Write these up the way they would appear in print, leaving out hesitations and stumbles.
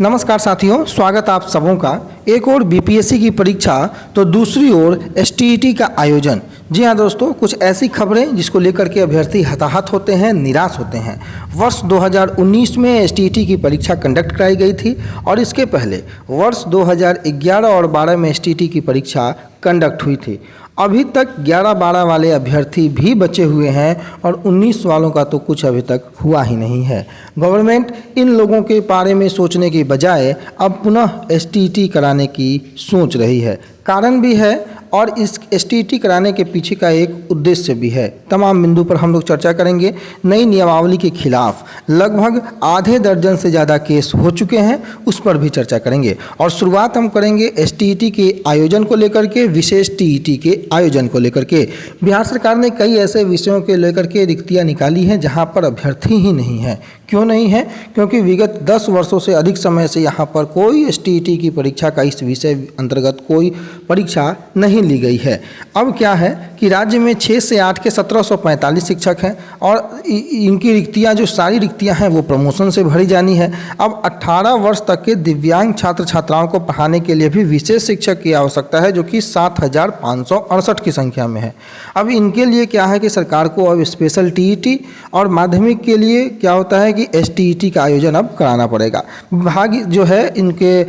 नमस्कार साथियों, स्वागत आप सबों का। एक और बीपीएससी की परीक्षा तो दूसरी ओर एसटीईटी का आयोजन। जी हाँ दोस्तों, कुछ ऐसी खबरें जिसको लेकर के अभ्यर्थी हताहत होते हैं, निराश होते हैं। वर्ष 2019 में एसटीईटी की परीक्षा कंडक्ट कराई गई थी और इसके पहले वर्ष 2011 और 12 में एसटीईटी की परीक्षा कंडक्ट हुई थी। अभी तक 11-12 वाले अभ्यर्थी भी बचे हुए हैं और 19 वालों का तो कुछ अभी तक हुआ ही नहीं है। गवर्नमेंट इन लोगों के बारे में सोचने की बजाय अब पुनः एसटीईटी कराने की सोच रही है। कारण भी है और इस एसटीईटी कराने के पीछे का एक उद्देश्य भी है। तमाम बिंदु पर हम लोग चर्चा करेंगे। नई नियमावली के खिलाफ लगभग आधे दर्जन से ज़्यादा केस हो चुके हैं, उस पर भी चर्चा करेंगे। और शुरुआत हम करेंगे एसटीईटी के आयोजन को लेकर के, विशेष टीईटी के आयोजन को लेकर के। बिहार सरकार ने कई ऐसे विषयों के लेकर के रिक्तियाँ निकाली हैं जहाँ पर अभ्यर्थी ही नहीं है। क्यों नहीं है? क्योंकि विगत 10 वर्षों से अधिक समय से यहाँ पर कोई एसटीईटी की परीक्षा का इस विषय अंतर्गत कोई परीक्षा नहीं ली गई है। अब क्या है कि राज्य में 6 से 8 के 1745 शिक्षक हैं और इनकी रिक्तियाँ, जो सारी रिक्तियाँ हैं वो प्रमोशन से भरी जानी है। अब 18 वर्ष तक के दिव्यांग छात्र छात्राओं को पढ़ाने के लिए भी विशेष शिक्षक की आवश्यकता है, जो कि 7568 की संख्या में है। अब इनके लिए क्या है कि सरकार को अब स्पेशल टीईटी और माध्यमिक के लिए क्या होता है कि एसटीईटी का आयोजन अब कराना पड़ेगा। विभाग जो है इनके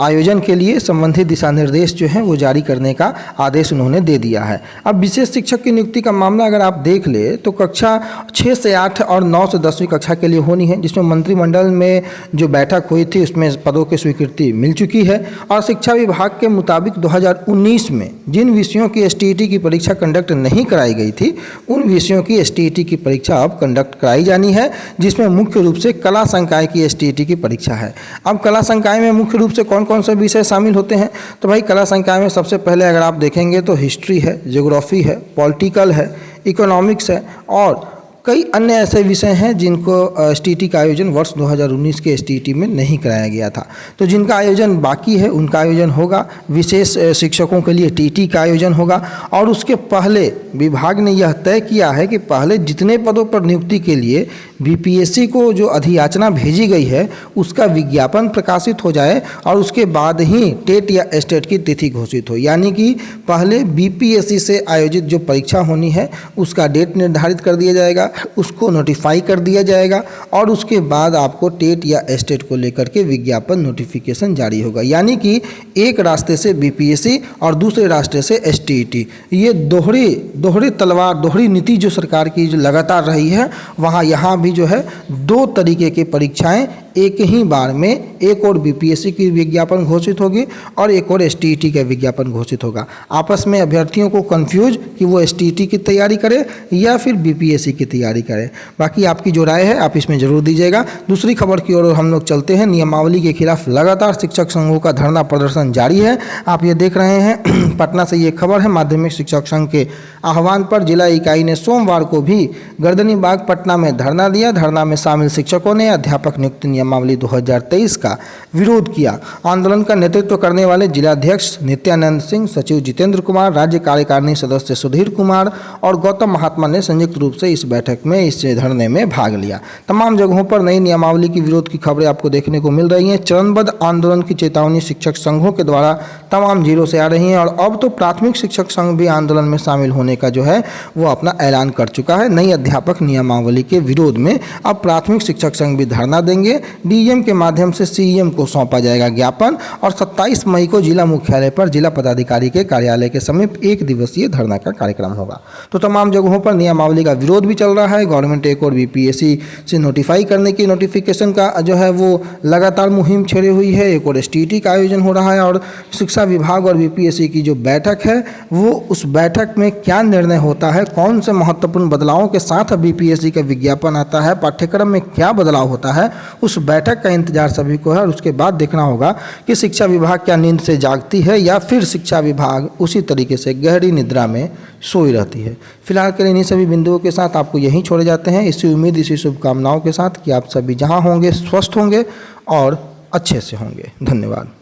आयोजन के लिए संबंधित दिशा निर्देश जो हैं वो जारी करने का आदेश उन्होंने दे दिया है। अब विशेष शिक्षक की नियुक्ति का मामला अगर आप देख ले तो कक्षा 6 से 8 और 9 से 10वीं कक्षा के लिए होनी है, जिसमें मंत्रिमंडल में जो बैठक हुई थी उसमें पदों की स्वीकृति मिल चुकी है। और शिक्षा विभाग के मुताबिक 2019 में जिन विषयों की एसटीईटी की परीक्षा कंडक्ट नहीं कराई गई थी, उन विषयों की एसटीईटी की परीक्षा अब कंडक्ट कराई जानी है, जिसमें मुख्य रूप से कला संकाय की एसटीईटी की परीक्षा है। अब कला संकाय में मुख्य रूप से कौन कौन से विषय शामिल होते हैं? तो भाई कला संकाय में सबसे पहले अगर आप देखेंगे तो हिस्ट्री है, ज्योग्राफी है, पॉलिटिकल है, इकोनॉमिक्स है और कई अन्य ऐसे विषय हैं जिनको एसटीईटी का आयोजन वर्ष 2019 के एसटीईटी में नहीं कराया गया था। तो जिनका आयोजन बाकी है उनका आयोजन होगा। विशेष शिक्षकों के लिए टीटी का आयोजन होगा। और उसके पहले विभाग ने यह तय किया है कि पहले जितने पदों पर नियुक्ति के लिए बीपीएससी को जो अधियाचना भेजी गई है उसका विज्ञापन प्रकाशित हो जाए और उसके बाद ही टेट या एस्टेट की तिथि घोषित हो। यानी कि पहले बीपीएससी से आयोजित जो परीक्षा होनी है उसका डेट निर्धारित कर दिया जाएगा, उसको नोटिफाई कर दिया जाएगा और उसके बाद आपको टेट या एस्टेट को लेकर के विज्ञापन नोटिफिकेशन जारी होगा। यानी कि एक रास्ते से बीपीएससी और दूसरे रास्ते से एसटीईटी, ये दोहरी तलवार, दोहरी नीति जो सरकार की जो लगातार रही है, वहाँ यहाँ भी जो है 2 तरीके की परीक्षाएं एक ही बार में, एक और बीपीएससी की विज्ञापन घोषित होगी और एक और एसटीईटी का विज्ञापन घोषित होगा। आपस में अभ्यर्थियों को कंफ्यूज कि वो एसटीईटी की तैयारी करे या फिर बीपीएससी की तैयारी करे। बाकी आपकी जो राय है आप इसमें जरूर दीजिएगा। दूसरी खबर की ओर हम लोग चलते हैं। नियमावली के खिलाफ लगातार शिक्षक संघों का धरना प्रदर्शन जारी है। आप ये देख रहे हैं पटना से ये खबर है। माध्यमिक शिक्षक संघ के आह्वान पर जिला इकाई ने सोमवार को भी गर्दनीबाग पटना में धरना दिया। धरना में शामिल शिक्षकों ने अध्यापक नियुक्ति नियमावली 2023 का विरोध किया। आंदोलन का नेतृत्व करने वाले जिलाध्यक्ष नित्यानंद सिंह, सचिव जितेंद्र कुमार, राज्य कार्यकारिणी सदस्य सुधीर कुमार और गौतम महात्मा ने संयुक्त रूप से इस बैठक में, इस धरने में भाग लिया। तमाम जगहों पर नई नियमावली की विरोध की खबरें आपको देखने को मिल रही हैं। चरणबद्ध आंदोलन की चेतावनी शिक्षक संघों के द्वारा तमाम जिलों से आ रही है और अब तो प्राथमिक शिक्षक संघ भी आंदोलन में शामिल होने का जो है वो अपना ऐलान कर चुका है। नई अध्यापक नियमावली के विरोध में अब प्राथमिक शिक्षक संघ भी धरना देंगे। डीएम के माध्यम से सीएम को सौंपा जाएगा ज्ञापन और 27 मई को जिला मुख्यालय पर जिला पदाधिकारी के कार्यालय के समीप 1 दिवसीय धरना का कार्यक्रम होगा। तो तमाम जगहों पर नियमावली का विरोध भी चल रहा है। गवर्नमेंट एक और बीपीएससी से नोटिफाई करने की, नोटिफिकेशन का जो है वो लगातार मुहिम छेड़ी हुई है। एक और एसटीईटी का आयोजन हो रहा है और शिक्षा विभाग और बीपीएससी की जो बैठक है वो, उस बैठक में क्या निर्णय होता है, कौन से महत्वपूर्ण बदलावों के साथ बीपीएससी का विज्ञापन आता है, पाठ्यक्रम में क्या बदलाव होता है, उस बैठक का इंतजार सभी को है। और उसके बाद देखना होगा कि शिक्षा विभाग क्या नींद से जागती है या फिर शिक्षा विभाग उसी तरीके से गहरी निद्रा में सोई रहती है। फिलहाल के लिए इन्हीं सभी बिंदुओं के साथ आपको यहीं छोड़े जाते हैं, इसी उम्मीद, इसी शुभकामनाओं के साथ कि आप सभी जहां होंगे स्वस्थ होंगे और अच्छे से होंगे। धन्यवाद।